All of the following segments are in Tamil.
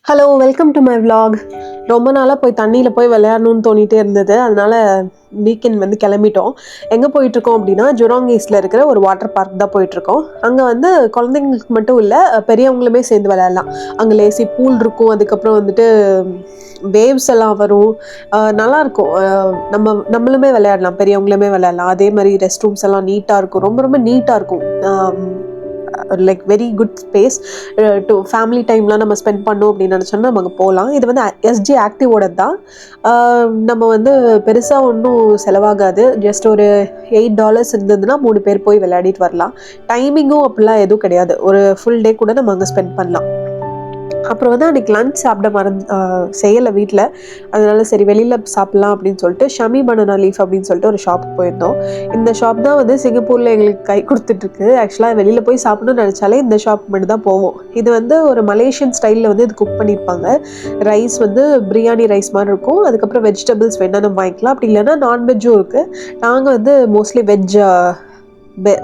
Hello, welcome to my vlog. ரொம்ப நாளாக போய் தண்ணியில் போய் விளையாடணும்னு தோணிகிட்டே இருந்தது. அதனால் வீக்கெண்ட் வந்து கிளம்பிட்டோம். எங்கே போயிட்டுருக்கோம் அப்படின்னா, ஜுராங் ஈஸ்டில் இருக்கிற ஒரு வாட்டர் பார்க் தான் போயிட்டுருக்கோம். அங்கே வந்து குழந்தைங்களுக்கு மட்டும் இல்லை, பெரியவங்களுமே சேர்ந்து விளையாடலாம். அங்கே லேசி பூல் இருக்கும், அதுக்கப்புறம் வந்துட்டு வேவ்ஸ் எல்லாம் வரும். நல்லாயிருக்கும். நம்மளுமே விளையாடலாம், பெரியவங்களுமே விளையாடலாம். அதே மாதிரி ரெஸ்ட் ரூம்ஸ் எல்லாம் நீட்டாக இருக்கும், ரொம்ப ரொம்ப நீட்டாக இருக்கும். Like very good space to family டைம்லாம் நம்ம ஸ்பெண்ட் பண்ணோம் அப்படின்னு நினச்சோன்னா நம்ம அங்கே போகலாம். இது வந்து எஸ்ஜி ஆக்டிவோட தான். நம்ம வந்து பெருசாக ஒன்றும் செலவாகாது. ஜஸ்ட் ஒரு $8 இருந்ததுன்னா 3 பேர் போய் விளையாடிட்டு வரலாம். டைமிங்கும் அப்படிலாம் எதுவும் கிடையாது. ஒரு ஃபுல் டே கூட நம்ம அங்கே ஸ்பெண்ட் பண்ணலாம். அப்புறம் வந்து அன்றைக்கி லன்ச் சாப்பிட செய்யலை வீட்டில். அதனால சரி வெளியில் சாப்பிட்லாம் அப்படின்னு சொல்லிட்டு ஷமி பனானா லீஃப் அப்படின்னு சொல்லிட்டு ஒரு ஷாப்புக்கு போயிருந்தோம். இந்த ஷாப் தான் வந்து சிங்கப்பூரில் எங்களுக்கு கை கொடுத்துட்ருக்கு. ஆக்சுவலாக வெளியில் போய் சாப்பிடணும்னு நினச்சாலே இந்த ஷாப் மட்டும் தான் போவோம். இது வந்து ஒரு மலேசியன் ஸ்டைலில் வந்து இது குக் பண்ணியிருப்பாங்க. ரைஸ் வந்து பிரியாணி ரைஸ் மாதிரி இருக்கும். அதுக்கப்புறம் வெஜிடபிள்ஸ் வேணால் நம்ம வாங்கிக்கலாம், அப்படி இல்லைன்னா நான்வெஜ்ஜும் இருக்குது. நாங்கள் வந்து மோஸ்ட்லி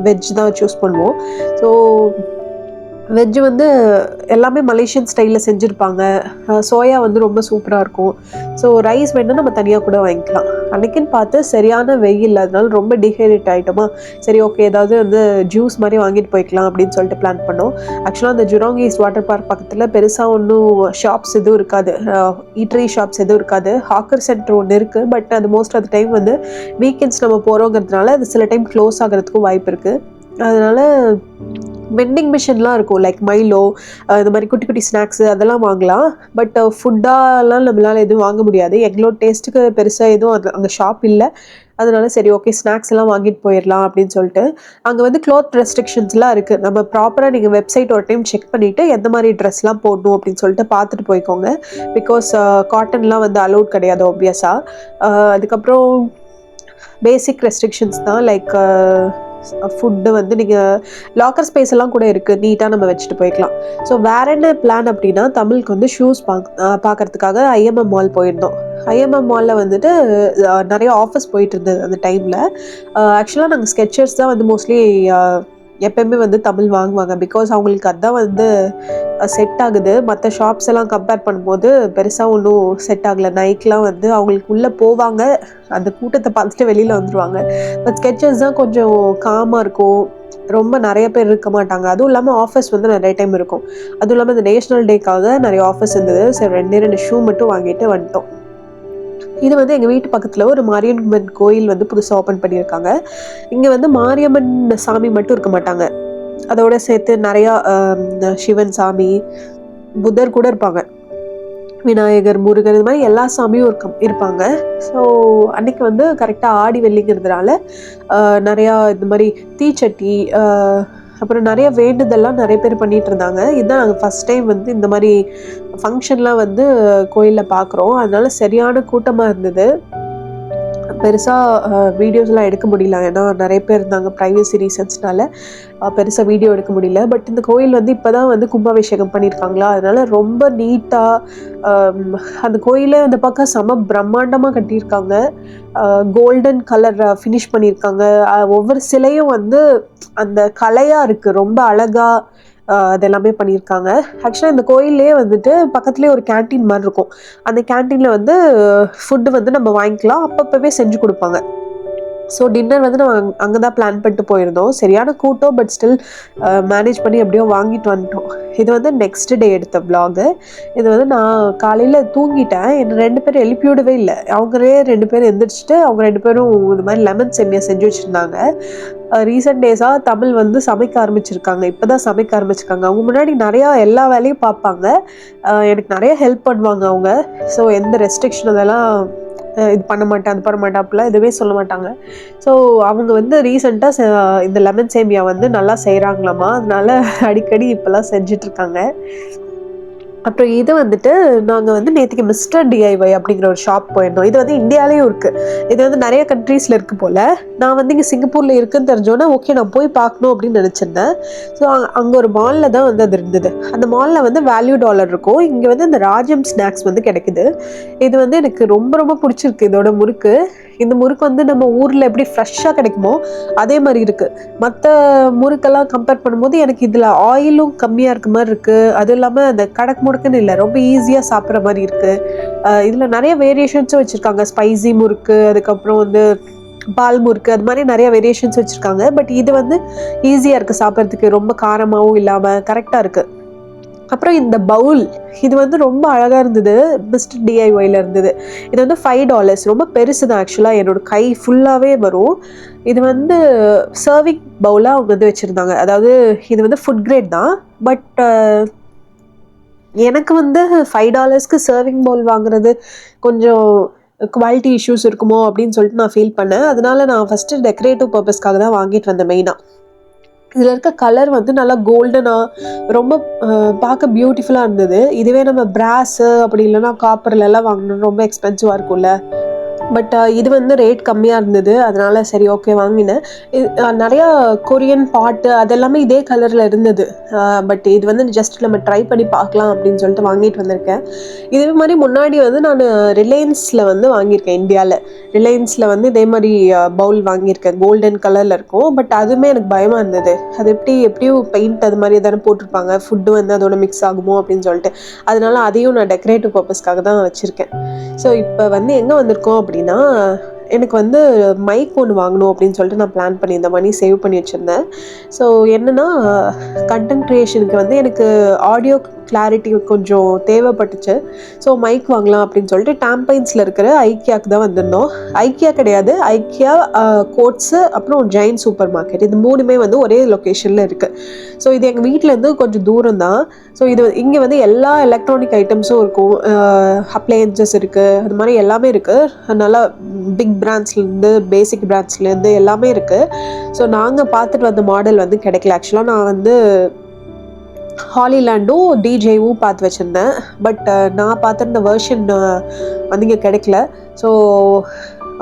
வெஜ் தான் சூஸ் பண்ணுவோம். ஸோ வெஜ்ஜு வந்து எல்லாமே மலேசியன் ஸ்டைலில் செஞ்சுருப்பாங்க. சோயா வந்து ரொம்ப சூப்பராக இருக்கும். ஸோ ரைஸ் வேணால் நம்ம தனியாக கூட வாங்கிக்கலாம். அன்றைக்கின்னு பார்த்து சரியான வெயில், அதனால ரொம்ப டிஹைட்ரேட் ஆகிட்டோமா. சரி ஓகே, ஏதாவது வந்து ஜூஸ் மாதிரி வாங்கிட்டு போய்க்கலாம் அப்படின்னு சொல்லிட்டு பிளான் பண்ணோம். ஆக்சுவலாக அந்த ஜுராங் ஈஸ்ட் வாட்டர் பார்க் பக்கத்தில் பெருசாக ஒன்றும் ஷாப்ஸ் எதுவும் இருக்காது, ஈட்ரி ஷாப்ஸ் எதுவும் இருக்காது. ஹாக்கர் சென்டர் ஒன்று இருக்குது, பட் அது மோஸ்ட் ஆஃப் த டைம் வந்து வீக்கெண்ட்ஸ் நம்ம போகிறோங்கிறதுனால அது சில டைம் க்ளோஸ் ஆகிறதுக்கும் வாய்ப்பு இருக்குது. அதனால் வெண்டிங் மிஷின்லாம் இருக்கும், லைக் மைலோ, இந்த மாதிரி குட்டி குட்டி ஸ்நாக்ஸு அதெல்லாம் வாங்கலாம். பட் ஃபுட்டாலாம் நம்மளால் எதுவும் வாங்க முடியாது. எங்களோட டேஸ்ட்டுக்கு பெருசாக எதுவும் அங்கே ஷாப் இல்லை. அதனால சரி ஓகே, ஸ்நாக்ஸ் எல்லாம் வாங்கிட்டு போயிடலாம் அப்படின்னு சொல்லிட்டு. அங்கே வந்து க்ளாத் ரெஸ்ட்ரிக்ஷன்ஸ்லாம் இருக்குது. நம்ம ப்ராப்பராக நீங்கள் வெப்சைட் ஒரு டைம் செக் பண்ணிவிட்டு எந்த மாதிரி ட்ரெஸ்லாம் போடணும் அப்படின்னு சொல்லிட்டு பார்த்துட்டு போய்க்கோங்க. பிகாஸ் காட்டன்லாம் வந்து அலோட் கிடையாது ஆப்வியஸாக. அதுக்கப்புறம் பேசிக் ரெஸ்ட்ரிக்ஷன்ஸ் தான், லைக் ஃபுட்டு வந்து நீங்கள் லாக்கர் ஸ்பேஸ் எல்லாம் கூட இருக்குது, நீட்டாக நம்ம வச்சுட்டு போய்க்கலாம். ஸோ வேற என்ன பிளான் அப்படின்னா, தமிழுக்கு வந்து ஷூஸ் பார்க்கறதுக்காக ஐஎம்எம் மால் போயிருந்தோம். ஐஎம்எம் மாலில் வந்துட்டு நிறைய ஆஃபர்ஸ் போயிட்டு இருந்தது அந்த டைமில். ஆக்சுவலாக நாங்கள் ஸ்கெச்சர்ஸ் தான் வந்து மோஸ்ட்லி எப்பயுமே வந்து தமிழ் வாங்குவாங்க. பிகாஸ் அவங்களுக்கு அதுதான் வந்து செட் ஆகுது. மற்ற ஷாப்ஸ் எல்லாம் கம்பேர் பண்ணும்போது பெருசாக ஒன்றும் செட் ஆகலை. நைட்லாம் வந்து அவங்களுக்கு உள்ளே போவாங்க, அந்த கூட்டத்தை பார்த்துட்டு வெளியில் வந்துடுவாங்க. பட் ஸ்கெச்சர்ஸ் தான் கொஞ்சம் காமாக இருக்கும், ரொம்ப நிறைய பேர் இருக்க மாட்டாங்க. அதுவும் இல்லாமல் ஆஃபர்ஸ் வந்து நிறைய டைம் இருக்கும். அதுவும் இல்லாமல் இந்த நேஷ்னல் டேக்காக நிறைய ஆஃபர்ஸ் இருந்தது. சரி 2 ஷூ மட்டும் வாங்கிட்டு வந்துட்டோம். இது வந்து எங்கள் வீட்டு பக்கத்தில் ஒரு மாரியம்மன் கோயில் வந்து புதுசாக ஓப்பன் பண்ணியிருக்காங்க. இங்கே வந்து மாரியம்மன் சாமி மட்டும் இருக்க மாட்டாங்க, அதோட சேர்த்து நிறையா சிவன் சாமி, புத்தர் கூட இருப்பாங்க, விநாயகர், முருகன், இது மாதிரி எல்லா சாமியும் இருப்பாங்க. ஸோ அன்றைக்கி வந்து கரெக்டாக ஆடி வெள்ளிங்கிறதுனால நிறையா இந்த மாதிரி தீச்சட்டி, அப்புறம் நிறைய வேண்டுதல்லாம் நிறைய பேர் பண்ணிகிட்டு இருந்தாங்க. இதுதான் நாங்கள் ஃபஸ்ட் டைம் வந்து இந்த மாதிரி ஃபங்க்ஷன்லாம் வந்து கோயிலில் பார்க்குறோம். அதனால சரியான கூட்டமாக இருந்தது. பெருசாக வீடியோஸ்லாம் எடுக்க முடியல, ஏன்னா நிறைய பேர் இருந்தாங்க. ப்ரைவசி ரீசன்ஸ்னால பெருசாக வீடியோ எடுக்க முடியல. பட் இந்த கோயில் வந்து இப்போ தான் வந்து கும்பாபிஷேகம் பண்ணியிருக்காங்களா, அதனால் ரொம்ப நீட்டாக அந்த கோயிலே அந்த பக்கம் செம பிரம்மாண்டமாக கட்டியிருக்காங்க. கோல்டன் கலர் ஃபினிஷ் பண்ணியிருக்காங்க. ஒவ்வொரு சிலையும் வந்து அந்த கலையாக இருக்குது, ரொம்ப அழகாக அதெல்லாமே பண்ணியிருக்காங்க. ஆக்சுவலாக இந்த கோயிலே வந்துட்டு பக்கத்துலேயே ஒரு கேன்டீன் மாதிரி இருக்கும். அந்த கேன்டீனில் வந்து ஃபுட்டு வந்து நம்ம வாங்கிக்கலாம், அப்பப்போவே செஞ்சு கொடுப்பாங்க. ஸோ டின்னர் வந்து நம்ம அங்கே தான் பிளான் பண்ணிட்டு போயிருந்தோம். சரியான கூட்டம், பட் ஸ்டில் மேனேஜ் பண்ணி எப்படியோ வாங்கிட்டு வந்துட்டோம். இது வந்து நெக்ஸ்ட் டே எடுத்த விலாகு. இது வந்து நான் காலையில் தூங்கிட்டேன், என்னை 2 பேரும் எழுப்பி விடவே இல்லை. அவங்களே 2 பேரும் எந்திரிச்சிட்டு அவங்க 2 பேரும் இந்த மாதிரி லெமன் செம்மியா செஞ்சு வச்சுருந்தாங்க. ரீசெண்ட் டேஸாக தமிழ் வந்து சமைக்க ஆரம்பிச்சிருக்காங்க, இப்போ தான் சமைக்க ஆரம்பிச்சிருக்காங்க. அவங்க முன்னாடி நிறையா எல்லா வேலையும் பார்ப்பாங்க, எனக்கு நிறைய ஹெல்ப் பண்ணுவாங்க அவங்க. ஸோ எந்த ரெஸ்ட்ரிக்ஷன் அதெல்லாம் இது பண்ண மாட்டேன், அது பண்ண மாட்டேன் அப்படிலாம் எதுவுமே சொல்ல மாட்டாங்க. ஸோ அவங்க வந்து ரீசெண்டாக இந்த லெமன் சேமியா வந்து நல்லா செய்கிறாங்களாமா, அதனால அடிக்கடி இப்போல்லாம் செஞ்சிட்ருக்காங்க. அப்புறம் இது வந்துட்டு நாங்கள் வந்து நேற்றுக்கு மிஸ்டர் டிஐஒய் அப்படிங்கிற ஒரு ஷாப் போயிருந்தோம். இது வந்து இந்தியாவிலேயும் இருக்குது, இது வந்து நிறைய கண்ட்ரீஸில் இருக்குது போல். நான் வந்து இங்கே சிங்கப்பூரில் இருக்குன்னு தெரிஞ்சோன்னா ஓகே நான் போய் பார்க்கணும் அப்படின்னு நினச்சிருந்தேன். ஸோ அங்கே ஒரு மாலில் தான் வந்து அது இருந்தது. அந்த மாலில் வந்து வேல்யூ டாலர் இருக்கும். இங்கே வந்து இந்த ராஜம் ஸ்நாக்ஸ் வந்து கிடைக்குது. இது வந்து எனக்கு ரொம்ப ரொம்ப பிடிச்சிருக்கு, இதோட முறுக்கு. இந்த முறுக்கு வந்து நம்ம ஊரில் எப்படி ஃப்ரெஷ்ஷாக கிடைக்குமோ அதே மாதிரி இருக்குது. மற்ற முறுக்கெல்லாம் கம்பேர் பண்ணும்போது எனக்கு இதில் ஆயிலும் கம்மியாக இருக்க மாதிரி இருக்குது. அதுவும் இல்லாமல் அந்த கடக் முறுக்குன்னு இல்லை, ரொம்ப ஈஸியாக சாப்பிட்ற மாதிரி இருக்குது. இதில் நிறைய வேரியேஷன்ஸும் வச்சுருக்காங்க. ஸ்பைசி முறுக்கு, அதுக்கப்புறம் வந்து பால் முறுக்கு, அது மாதிரி நிறைய வேரியேஷன்ஸ் வச்சுருக்காங்க. பட் இது வந்து ஈஸியாக இருக்குது சாப்பிட்றதுக்கு, ரொம்ப காரமாகவும் இல்லாமல் கரெக்டாக இருக்குது. அப்புறம் இந்த பவுல், இது வந்து ரொம்ப அழகாக இருந்தது. பெஸ்ட் டிஐஒயில் இருந்தது. இது வந்து $5, ரொம்ப பெருசு தான். ஆக்சுவலாக என்னோடய கை ஃபுல்லாகவே வரும். இது வந்து சர்விங் பவுலாக அவங்க வந்து வச்சுருந்தாங்க. அதாவது இது வந்து ஃபுட் கிரேட் தான். பட் எனக்கு வந்து $5க்கு சர்விங் பவுல் வாங்குறது கொஞ்சம் குவாலிட்டி இஷ்யூஸ் இருக்குமோ அப்படின்னு சொல்லிட்டு நான் ஃபீல் பண்ணேன். அதனால நான் ஃபஸ்ட்டு டெக்கரேட்டிவ் பர்பஸ்க்காக தான் வாங்கிட்டு வந்தேன் மெயினாக. இதில் இருக்க கலர் வந்து நல்லா கோல்டனாக ரொம்ப பார்க்க பியூட்டிஃபுல்லாக இருந்தது. இதுவே நம்ம பிராஸு அப்படி இல்லைன்னா காப்பர்லெல்லாம் வாங்கணும், ரொம்ப எக்ஸ்பென்சிவாக இருக்கும்ல. பட் இது வந்து ரேட் கம்மியாக இருந்தது, அதனால் சரி ஓகே வாங்கினேன். நிறையா கொரியன் பாட்டு அதெல்லாமே இதே கலரில் இருந்தது. பட் இது வந்து ஜஸ்ட் நம்ம ட்ரை பண்ணி பார்க்கலாம் அப்படின்னு சொல்லிட்டு வாங்கிட்டு வந்திருக்கேன். இதே மாதிரி முன்னாடி வந்து நான் ரிலையன்ஸில் வந்து வாங்கியிருக்கேன். இந்தியாவில் ரிலையன்ஸில் வந்து இதே மாதிரி பவுல் வாங்கியிருக்கேன், கோல்டன் கலரில் இருக்கும். பட் அதுவுமே எனக்கு பயமாக இருந்தது. அது எப்படியும் பெயிண்ட் அது மாதிரி தானே போட்டிருப்பாங்க, ஃபுட்டு வந்து அதோட மிக்ஸ் ஆகுமோ அப்படின்னு சொல்லிட்டு. அதனால அதையும் நான் டெக்கரேட்டிவ் பர்பஸ்க்காக தான் வச்சுருக்கேன். ஸோ இப்போ வந்து எங்கே வந்திருக்கோம் அப்படின்னா, எனக்கு வந்து மைக் ஒன்று வாங்கணும் அப்படின்னு சொல்லிட்டு நான் பிளான் பண்ணியிருந்தேன், மணி சேவ் பண்ணி வச்சுருந்தேன். ஸோ என்னென்னா, கண்டென்ட் க்ரியேஷனுக்கு வந்து எனக்கு ஆடியோ கிளாரிட்டி கொஞ்சம் தேவைப்பட்டுச்சு. ஸோ மைக் வாங்கலாம் அப்படின்னு சொல்லிட்டு டாம்பைன்ஸில் இருக்கிற ஐக்கியாவுக்கு தான் வந்திருந்தோம். ஐக்கியா கிடையாது, ஐக்கியா, கோட்ஸு, அப்புறம் ஜெயின் சூப்பர் மார்க்கெட், இது மூணுமே வந்து ஒரே லொக்கேஷனில் இருக்குது. ஸோ இது எங்கள் வீட்டிலேருந்து கொஞ்சம் தூரம் தான். ஸோ இது இங்கே வந்து எல்லா எலக்ட்ரானிக் ஐட்டம்ஸும் இருக்கும், அப்ளையன்சஸ் இருக்குது, அது மாதிரி எல்லாமே இருக்குது. நல்லா பிக் பிராண்ட்ஸ்லேருந்து பேசிக் பிராண்ட்ஸ்லேருந்து எல்லாமே இருக்குது. ஸோ நாங்கள் பார்த்துட்டு வந்த மாடல் வந்து கிடைக்கல. ஆக்சுவலாக நான் வந்து ஹாலிலேண்டும் டிஜேவும் பார்த்து வச்சுருந்தேன். பட் நான் பார்த்துருந்த வெர்ஷன் வந்து இங்கே கிடைக்கல. ஸோ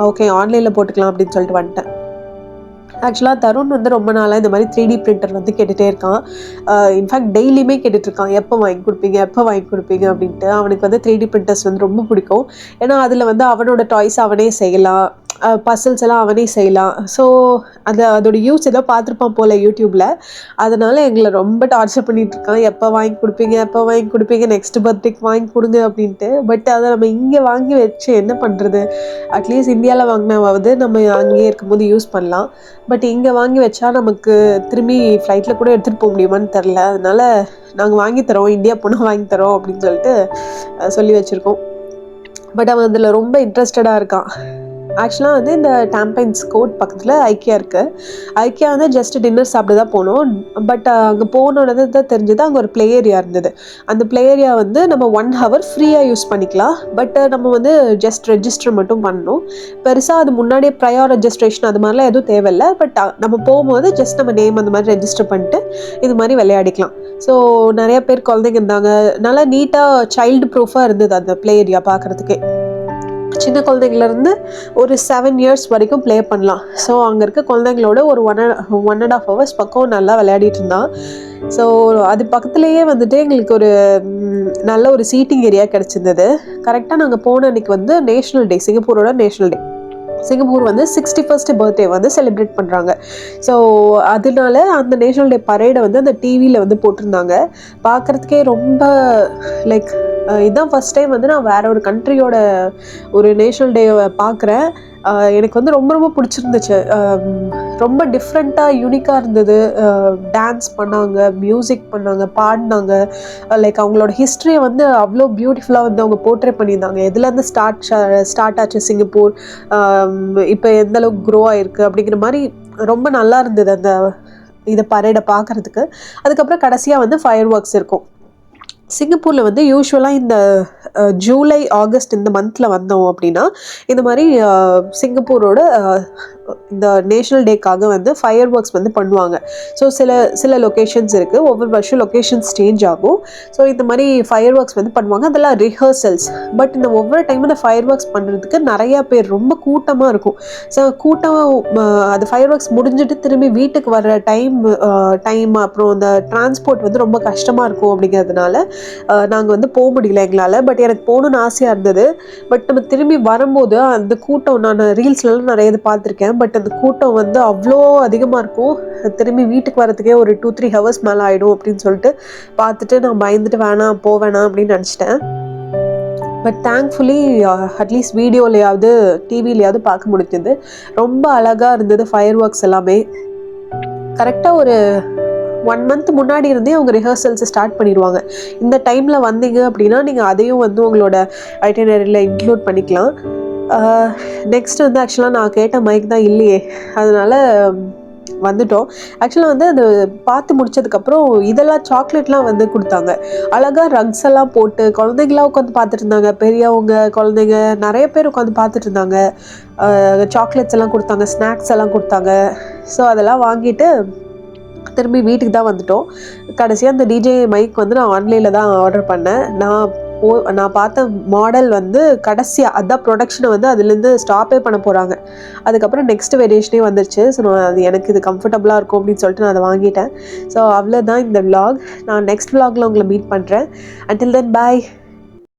ஓகே, ஆன்லைனில் போட்டுக்கலாம் அப்படின்னு சொல்லிட்டு வந்துட்டேன். ஆக்சுவலாக தருண் வந்து ரொம்ப நாளாக இந்த மாதிரி 3D பிரிண்டர் வந்து கேட்டுகிட்டே இருக்கான். இன்ஃபேக்ட் டெய்லியுமே கேட்டுட்ருக்கான், எப்போ வாங்கி கொடுப்பீங்க அப்படின்ட்டு. அவனுக்கு வந்து 3D பிரிண்டர்ஸ் வந்து ரொம்ப பிடிக்கும். ஏன்னா அதில் வந்து அவனோட டாய்ஸ் அவனே செய்யலாம், பசில்ஸ் எல்லாம் அவனே செய்யலாம். ஸோ அதோட யூஸ் ஏதோ பார்த்துருப்பான் போல் யூடியூப்பில். அதனால் எங்களை ரொம்ப டார்ச்சர் பண்ணிகிட்ருக்கான், எப்போ வாங்கி கொடுப்பீங்க, நெக்ஸ்ட் பர்த்டேக்கு வாங்கி கொடுங்க அப்படின்ட்டு. பட் அதை நம்ம இங்கே வாங்கி வச்சு என்ன பண்ணுறது? அட்லீஸ்ட் இந்தியாவில் வாங்கினாவது நம்ம அங்கேயே இருக்கும்போது யூஸ் பண்ணலாம். பட் இங்கே வாங்கி வச்சா நமக்கு திரும்பி ஃப்ளைட்டில் கூட எடுத்துகிட்டு போக முடியுமான்னு தெரில. அதனால் நாங்கள் வாங்கித்தரோம், இந்தியா போனால் வாங்கித்தரோம் அப்படின்னு சொல்லிட்டு சொல்லி வச்சுருக்கோம். பட் அவன் அதில் ரொம்ப இன்ட்ரெஸ்டடாக இருக்கான். ஆக்சுவலாக வந்து இந்த டாம்பைன்ஸ் கோட் பக்கத்தில் ஐக்கியா இருக்குது. ஐக்கியா வந்து ஜஸ்ட் டின்னர் சாப்பிட்டு தான் போனோம். பட் அங்கே போனோடனே தான் தெரிஞ்சது அங்கே ஒரு ப்ளே ஏரியா இருந்தது. அந்த ப்ளே ஏரியா வந்து நம்ம 1 hour ஃப்ரீயாக யூஸ் பண்ணிக்கலாம். பட் நம்ம வந்து ஜஸ்ட் ரெஜிஸ்டர் மட்டும் பண்ணணும். பெருசாக அது முன்னாடியே ப்ரையர் ரெஜிஸ்ட்ரேஷன் அது மாதிரிலாம் எதுவும் தேவையில்லை. பட் நம்ம போகும்போது ஜஸ்ட் நம்ம நேம் அந்த மாதிரி ரெஜிஸ்டர் பண்ணிட்டு இது மாதிரி விளையாடிக்கலாம். ஸோ நிறையா பேர் குழந்தைங்க இருந்தாங்க. நல்லா நீட்டாக சைல்டு ப்ரூஃபாக இருந்தது அந்த ப்ளே ஏரியா பார்க்குறதுக்கே. சின்ன குழந்தைங்கள்லேருந்து ஒரு 7 years வரைக்கும் ப்ளே பண்ணலாம். ஸோ அங்கே இருக்க குழந்தைங்களோட ஒரு 1.5 hours பக்கம் நல்லா விளையாடிட்டு இருந்தான். ஸோ அது பக்கத்துலேயே வந்துட்டு எங்களுக்கு ஒரு நல்ல ஒரு சீட்டிங் ஏரியா கிடச்சிருந்தது. கரெக்டாக நாங்கள் போன அன்றைக்கி வந்து நேஷ்னல் டே, சிங்கப்பூரோட நேஷ்னல் டே. சிங்கப்பூர் வந்து 61st பர்த்டே வந்து செலிப்ரேட் பண்ணுறாங்க. ஸோ அதனால அந்த நேஷ்னல் டே பரேடை வந்து அந்த டிவியில் வந்து போட்டிருந்தாங்க. பார்க்குறதுக்கே ரொம்ப லைக் இதுதான் ஃபஸ்ட் டைம் வந்து நான் வேற ஒரு கண்ட்ரியோட ஒரு நேஷ்னல் டேவை பார்க்குறேன். எனக்கு வந்து ரொம்ப ரொம்ப பிடிச்சிருந்துச்சு. ரொம்ப டிஃப்ரெண்ட்டாக யூனிக்காக இருந்தது. டான்ஸ் பண்ணாங்க, மியூசிக் பண்ணாங்க, பாடினாங்க. லைக் அவங்களோட ஹிஸ்ட்ரியை வந்து அவ்வளோ பியூட்டிஃபுல்லாக வந்து அவங்க போர்ட்ரே பண்ணியிருந்தாங்க. எதுலேருந்து ஸ்டார்ட் ஆச்சு சிங்கப்பூர், இப்போ எந்தளவுக்கு க்ரோ ஆகிருக்கு அப்படிங்கிற மாதிரி ரொம்ப நல்லா இருந்தது அந்த இதை பரேடை பார்க்குறதுக்கு. அதுக்கப்புறம் கடைசியாக வந்து ஃபயர் ஒர்க்ஸ் இருக்கும். சிங்கப்பூரில் வந்து யூஸ்வலாக இந்த ஜூலை ஆகஸ்ட் இந்த மந்தில் வந்தோம் அப்படின்னா இந்த மாதிரி சிங்கப்பூரோட இந்த நேஷ்னல் டேக்காக வந்து ஃபயர் ஒர்க்ஸ் வந்து பண்ணுவாங்க. ஸோ சில லொக்கேஷன்ஸ் இருக்குது, ஒவ்வொரு வருஷம் லொக்கேஷன்ஸ் சேஞ்ச் ஆகும். ஸோ இந்த மாதிரி ஃபயர் ஒர்க்ஸ் வந்து பண்ணுவாங்க, அதெல்லாம் ரிஹர்சல்ஸ். பட் இந்த ஒவ்வொரு டைமும் இந்த ஃபயர் ஒர்க்ஸ் பண்ணுறதுக்கு நிறையா பேர், ரொம்ப கூட்டமாக இருக்கும். ஸோ அது ஃபயர் ஒர்க்ஸ் முடிஞ்சுட்டு திரும்பி வீட்டுக்கு வர டைம் அப்புறம் அந்த டிரான்ஸ்போர்ட் வந்து ரொம்ப கஷ்டமாக இருக்கும். அப்படிங்கிறதுனால நாங்கள் வந்து போக முடியல எங்களால். பட் எனக்கு போகணுன்னு ஆசையாக இருந்தது. பட் நம்ம திரும்பி வரும்போது அந்த கூட்டம், நான் ரீல்ஸ்லாம் நிறைய இது பார்த்துருக்கேன், பட் அந்த கூட்டம் வந்து அவ்வளோ அதிகமாக இருக்கும். திரும்பி வீட்டுக்கு வரதுக்கே ஒரு 2-3 ஹவர்ஸ் மேலே ஆகிடும் அப்படின்னு சொல்லிட்டு பார்த்துட்டு நான் பயந்துட்டு போவேணாம் அப்படின்னு நினச்சிட்டேன். பட் தேங்க்ஃபுல்லி அட்லீஸ்ட் வீடியோலையாவது டிவிலையாவது பார்க்க முடிஞ்சது. ரொம்ப அழகாக இருந்தது ஃபயர் ஒர்க்ஸ் எல்லாமே. கரெக்டாக ஒரு 1 month முன்னாடி இருந்தே அவங்க ரிஹர்சல்ஸை ஸ்டார்ட் பண்ணிடுவாங்க. இந்த டைமில் வந்தீங்க அப்படின்னா நீங்கள் அதையும் வந்து உங்களோட ஐட்டினரியில் இன்க்ளூட் பண்ணிக்கலாம். நெக்ஸ்ட் வந்து ஆக்சுவலாக நான் கேட்ட மைக் தான் இல்லையே, அதனால் வந்துட்டோம். ஆக்சுவலாக வந்து அது பார்த்து முடிச்சதுக்கப்புறம் இதெல்லாம் சாக்லேட்லாம் வந்து கொடுத்தாங்க. அழகாக ரக்ஸ் எல்லாம் போட்டு குழந்தைங்களாம் உட்காந்து பார்த்துட்டு இருந்தாங்க, பெரியவங்க குழந்தைங்க நிறைய பேர் உட்காந்து பார்த்துட்டு இருந்தாங்க. சாக்லேட்ஸ் எல்லாம் கொடுத்தாங்க, ஸ்நாக்ஸ் எல்லாம் கொடுத்தாங்க. ஸோ அதெல்லாம் வாங்கிட்டு திரும்பி வீட்டுக்கு தான் வந்துட்டோம். கடைசியாக அந்த டிஜே மைக் வந்து நான் ஆன்லைனில் தான் ஆர்டர் பண்ணேன். நான் பார்த்த மாடல் வந்து கடைசியாக அதான் ப்ரொடக்ஷனை வந்து அதுலேருந்து ஸ்டாப்பே பண்ண போகிறாங்க. அதுக்கப்புறம் நெக்ஸ்ட் வேரியேஷனே வந்துருச்சு. ஸோ அது எனக்கு இது கம்ஃபர்டபுளாக இருக்கும் அப்படின்னு சொல்லிட்டு நான் அதை வாங்கிட்டேன். ஸோ அவ்வளோதான் இந்த விலாக். நான் நெக்ஸ்ட் விலாகில் உங்களை மீட் பண்ணுறேன். அன்டில் தென் பாய்.